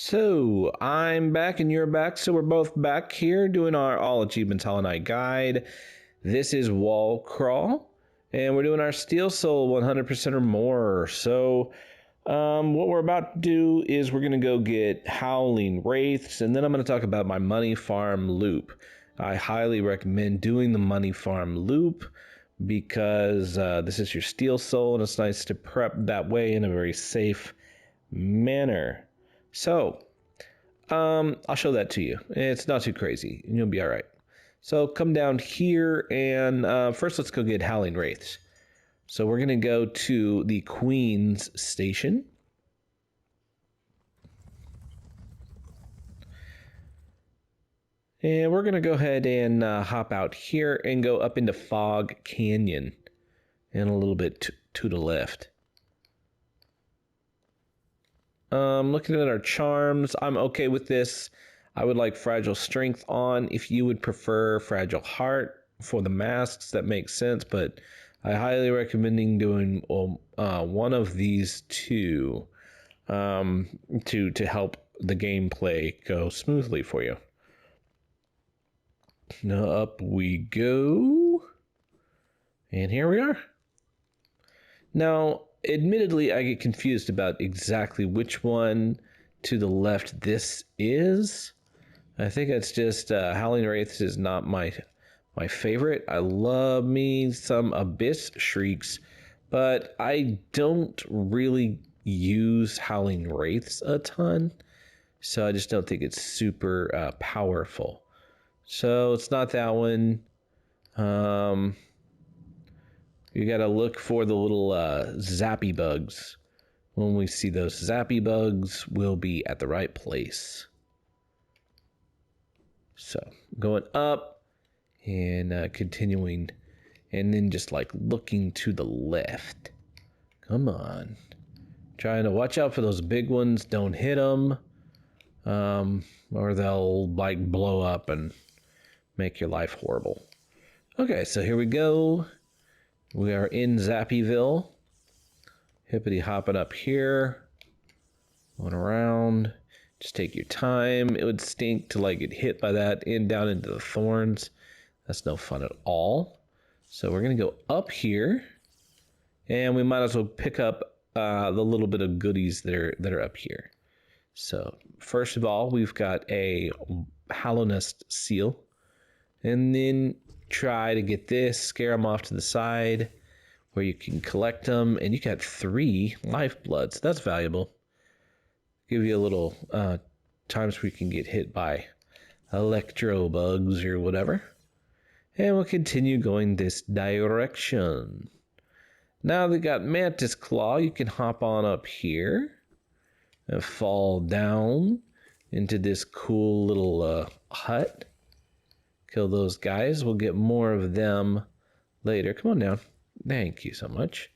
So I'm back and you're back, so we're both back here doing our All Achievements Hollow Knight guide. This is Wall Crawl, and we're doing our Steel Soul 100% or more. So what we're about to do is we're going to go get Howling Wraiths, and then I'm going to talk about my money farm loop. I highly recommend doing the money farm loop because this is your Steel Soul, and it's nice to prep that way in a very safe manner. So, I'll show that to you. It's not too crazy, and you'll be all right. So come down here, and first let's go get Howling Wraiths. So we're going to go to the Queen's Station. And we're going to go ahead and hop out here and go up into Fog Canyon and a little bit to the left. Looking at our charms, I'm okay with this. I would like Fragile Strength on. If you would prefer Fragile Heart for the masks, that makes sense, but I highly recommend doing one of these two to help the gameplay go smoothly for you. Now up we go, and here we are. Now, admittedly, I get confused about exactly which one to the left this is. I think it's just Howling Wraiths is not my favorite. I love me some Abyss Shrieks, but I don't really use Howling Wraiths a ton, so I just don't think it's super powerful. So it's not that one. You gotta look for the little zappy bugs. When we see those zappy bugs, we'll be at the right place. So going up and continuing, and then just like looking to the left. Come on. Trying to watch out for those big ones. Don't hit them, or they'll like blow up and make your life horrible. Okay, so here we go. We are in Zappyville. Hippity hopping up here. Going around. Just take your time. It would stink to like get hit by that and down into the thorns. That's no fun at all. So we're going to go up here. And we might as well pick up the little bit of goodies that are up here. So first of all, we've got a Hallownest Seal. And then try to get this, scare them off to the side where you can collect them, and you got 3 lifebloods. That's valuable. Give you a little times where you can get hit by electro bugs or whatever. And we'll continue going this direction. Now they got Mantis Claw. You can hop on up here and fall down into this cool little hut. Kill those guys. We'll get more of them later. Come on down. Thank you so much.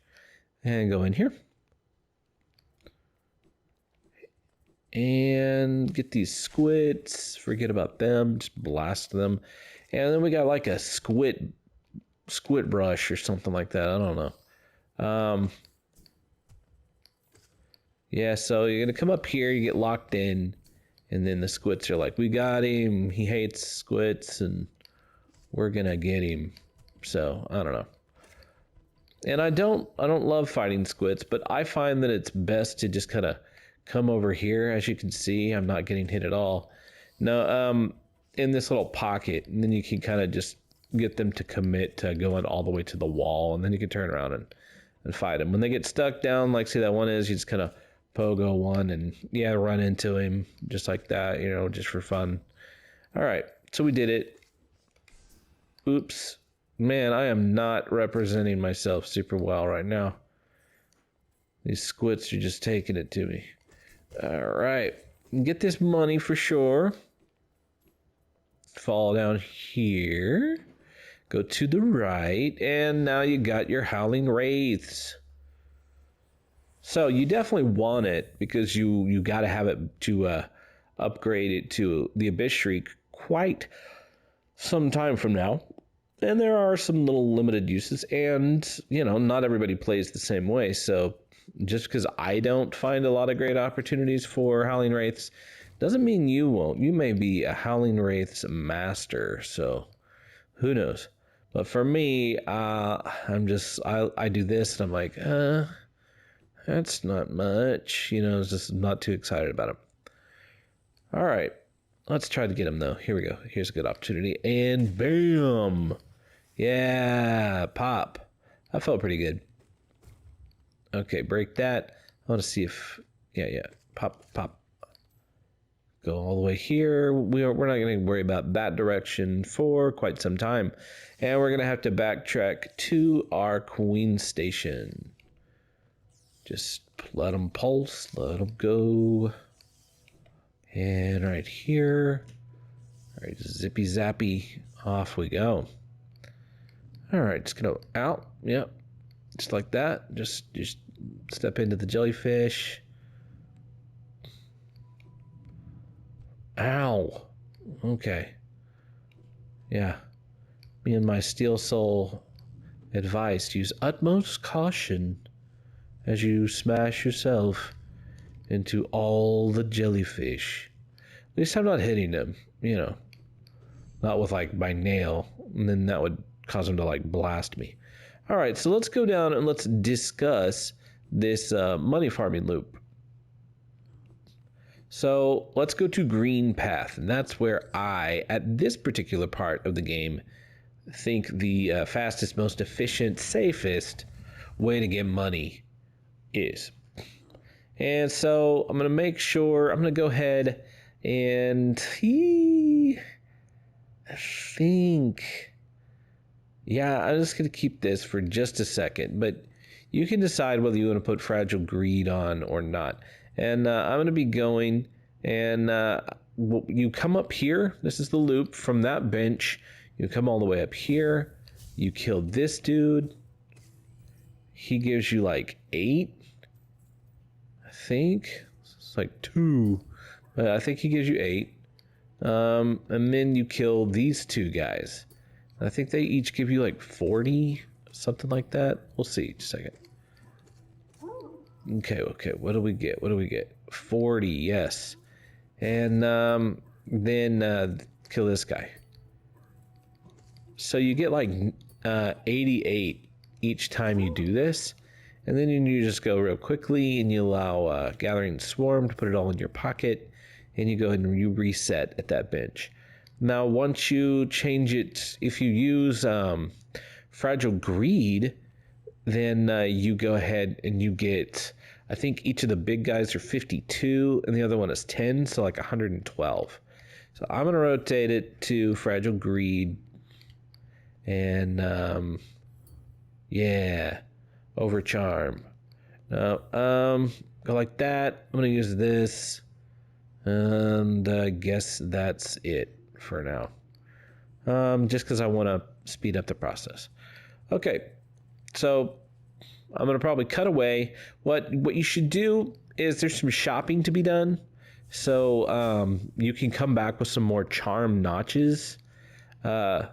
And go in here. And get these squids. Forget about them. Just blast them. And then we got like a squid brush or something like that. I don't know. Yeah, so you're going to come up here. You get locked in. And then the squits are like, we got him. He hates squits, and we're gonna get him. So I don't know. And I don't love fighting squits, but I find that it's best to just kind of come over here. As you can see, I'm not getting hit at all. No, in this little pocket, and then you can kind of just get them to commit to going all the way to the wall, and then you can turn around and fight them. When they get stuck down, like say that one is, you just kind of pogo one and yeah, run into him just like that, you know, just for fun. All right, so we did it. Oops, man, I am not representing myself super well right now. These squits are just taking it to me. All right, get this money for sure. Fall down here, go to the right, and now you got your Howling Wraiths. So you definitely want it because you got to have it to upgrade it to the Abyss Shriek quite some time from now. And there are some little limited uses, and you know, not everybody plays the same way. So just because I don't find a lot of great opportunities for Howling Wraiths Doesn't mean you won't. You may be a Howling Wraiths master, so who knows? But for me, I do this and I'm like, that's not much. You know, it's just not too excited about it. All right, let's try to get him though. Here we go. Here's a good opportunity, and bam! Yeah, pop. That felt pretty good. Okay, break that. I want to see if, yeah, pop. Go all the way here. We're not going to worry about that direction for quite some time. And we're going to have to backtrack to our Queen Station. Just let them pulse, let them go. And right here. All right, zippy zappy, off we go. All right, just gonna out. Yep, just like that. Just step into the jellyfish. Ow. Okay. Yeah. Me and my steel soul advice: use utmost caution as you smash yourself into all the jellyfish. At least I'm not hitting them, you know. Not with like my nail, and then that would cause them to like blast me. All right, so let's go down and let's discuss this money farming loop. So let's go to Green Path, and that's where I, at this particular part of the game, think the fastest, most efficient, safest way to get money is. And so I'm going to make sure, I'm going to go ahead and I think, yeah, I'm just going to keep this for just a second, but you can decide whether you want to put Fragile Greed on or not. And I'm going to be going, and you come up here. This is the loop from that bench. You come all the way up here. You kill this dude. He gives you like 8, I think. It's like 2. But I think he gives you 8. And then you kill these 2 guys. I think they each give you like 40, something like that. We'll see. Just a second. Okay. What do we get? 40, yes. And then kill this guy. So you get like 88 each time you do this. And then you just go real quickly and you allow Gathering Swarm to put it all in your pocket. And you go ahead and you reset at that bench. Now, once you change it, if you use Fragile Greed, then you go ahead and you get, I think each of the big guys are 52 and the other one is 10, so like 112. So I'm going to rotate it to Fragile Greed. And yeah, Overcharm. Now, go like that. I'm going to use this. And I guess that's it for now. Just because I want to speed up the process. Okay, so I'm going to probably cut away. What you should do is there's some shopping to be done. So you can come back with some more charm notches and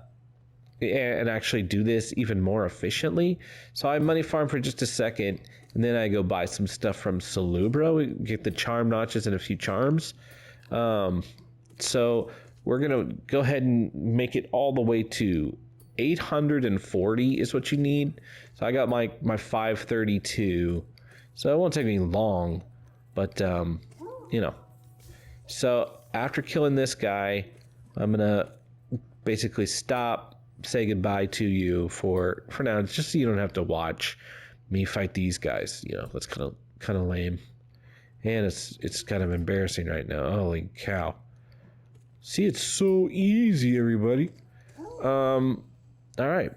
actually do this even more efficiently. So I money farm for just a second, and then I go buy some stuff from Salubro, get the charm notches and a few charms. So we're going to go ahead and make it all the way to 840 is what you need. So I got my 532. So it won't take me long, but you know. So after killing this guy, I'm going to basically stop, say goodbye to you for now. It's just so you don't have to watch me fight these guys. You know, that's kind of lame. And it's kind of embarrassing right now. Holy cow. See, it's so easy, everybody. All right.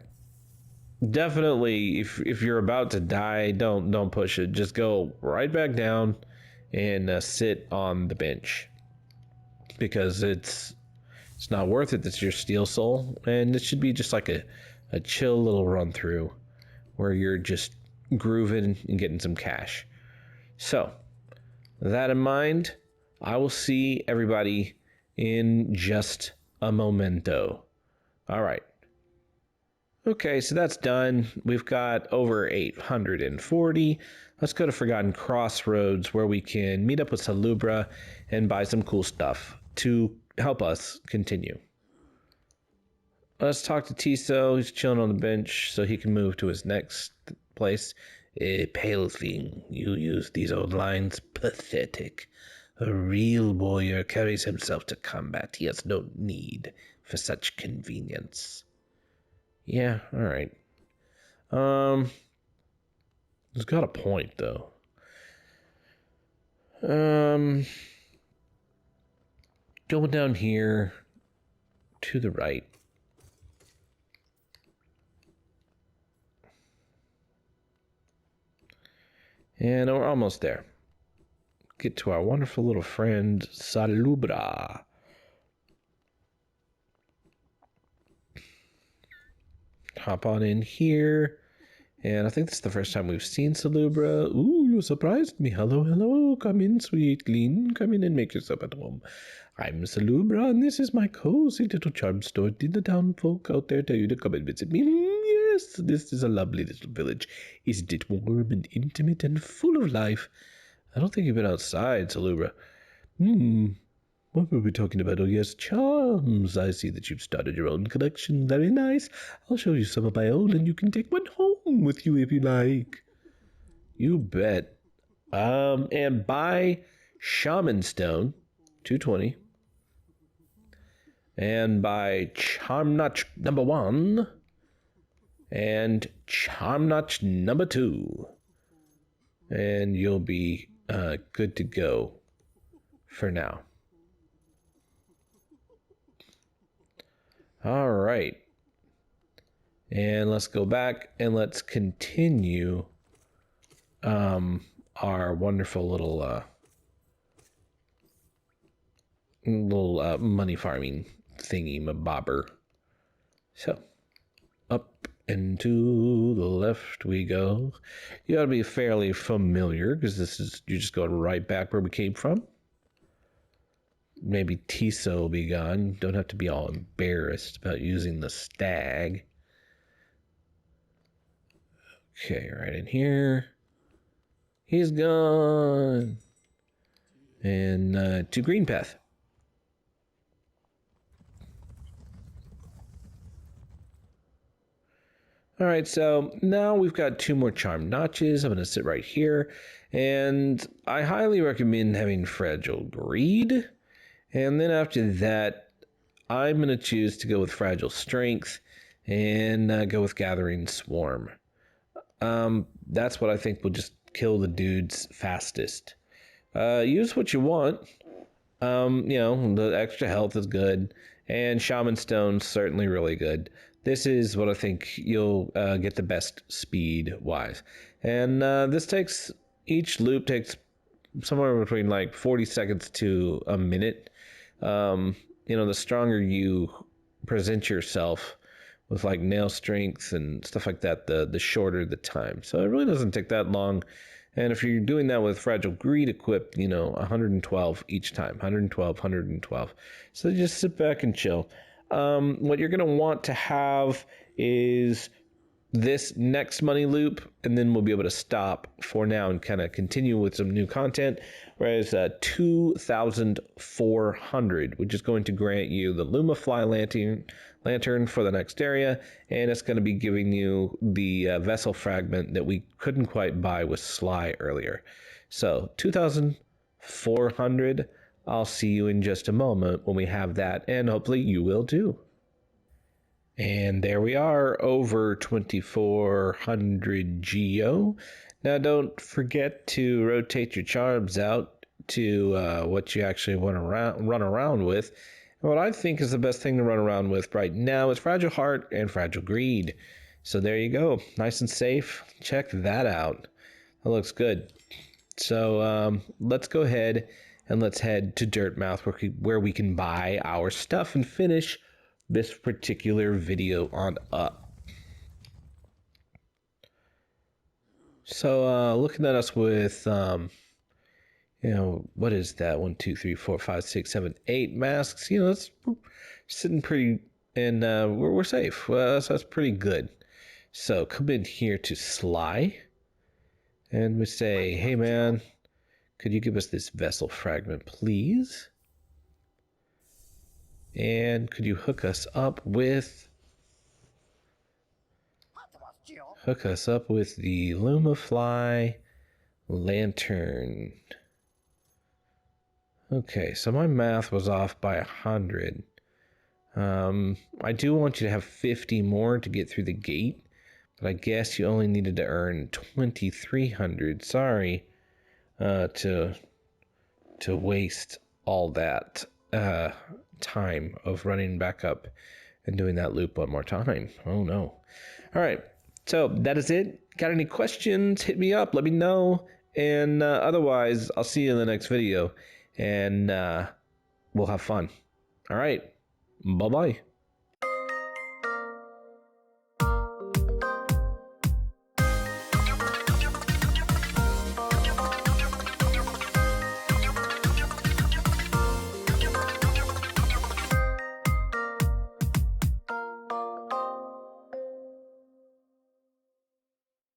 Definitely, if you're about to die, don't push it. Just go right back down and sit on the bench. Because it's not worth it. It's your steel soul. And it should be just like a chill little run through where you're just grooving and getting some cash. So, with that in mind, I will see everybody in just a momento. All right. Okay, so that's done. We've got over 840. Let's go to Forgotten Crossroads where we can meet up with Salubra and buy some cool stuff to help us continue. Let's talk to Tiso. He's chilling on the bench so he can move to his next place. Pale thing, you use these old lines. Pathetic. A real warrior carries himself to combat. He has no need for such convenience. Yeah, alright. He's got a point, though. Going down here to the right. And we're almost there. Get to our wonderful little friend, Salubra. Hop on in here. And I think this is the first time we've seen Salubra. Ooh, you surprised me. Hello, hello. Come in, sweet Lean. Come in and make yourself at home. I'm Salubra, and this is my cozy little charm store. Did the town folk out there tell you to come and visit me? Yes, this is a lovely little village. Isn't it warm and intimate and full of life? I don't think you've been outside, Salubra. What were we talking about? Oh, yes, charms. I see that you've started your own collection. Very nice. I'll show you some of my own, and you can take one home with you if you like. You bet. And buy Shaman Stone, 220. And buy Charm Notch number 1. And Charm Notch number 2. And you'll be good to go for now. All right. And let's go back and let's continue our wonderful little money farming thingy mabobber. So, up and to the left we go. You ought to be fairly familiar because you're just going right back where we came from. Maybe Tiso will be gone. Don't have to be all embarrassed about using the stag. Okay, right in here. He's gone. And to Green Path. All right, so now we've got 2 more charm notches. I'm going to sit right here. And I highly recommend having Fragile Greed. And then after that, I'm going to choose to go with Fragile Strength and go with Gathering Swarm. That's what I think will just kill the dudes fastest. Use what you want. The extra health is good. And Shaman Stone's certainly really good. This is what I think you'll get the best speed-wise. And each loop takes somewhere between like 40 seconds to a minute. The stronger you present yourself with like nail strength and stuff like that, the shorter the time. So it really doesn't take that long. And if you're doing that with Fragile Greed equipped, 112 each time, 112. So just sit back and chill. What you're going to want to have is this next money loop, and then we'll be able to stop for now and kind of continue with some new content. Whereas 2,400, which is going to grant you the Lumafly Lantern for the next area, and it's going to be giving you the vessel fragment that we couldn't quite buy with Sly earlier. So 2,400. I'll see you in just a moment when we have that, and hopefully you will too. And there we are, over 2,400 Geo. Now don't forget to rotate your charms out to what you actually want to run around with. And what I think is the best thing to run around with right now is Fragile Heart and Fragile Greed. So there you go, nice and safe. Check that out. That looks good. So let's go ahead and let's head to Dirtmouth where we can buy our stuff and finish this particular video on up. So looking at us with what is that? 1, 2, 3, 4, 5, 6, 7, 8 masks. That's sitting pretty and we're safe. So that's pretty good. So come in here to Sly, and we say, hey man, could you give us this vessel fragment, please? And could you hook us up with the Lumafly Lantern? Okay, so my math was off by 100. I do want you to have 50 more to get through the gate, but I guess you only needed to earn 2,300. Sorry, to waste all that time of running back up and doing that loop one more time. Oh no. All right, so that is it. Got any questions? Hit me up, let me know, and otherwise I'll see you in the next video, and we'll have fun. All right, bye bye.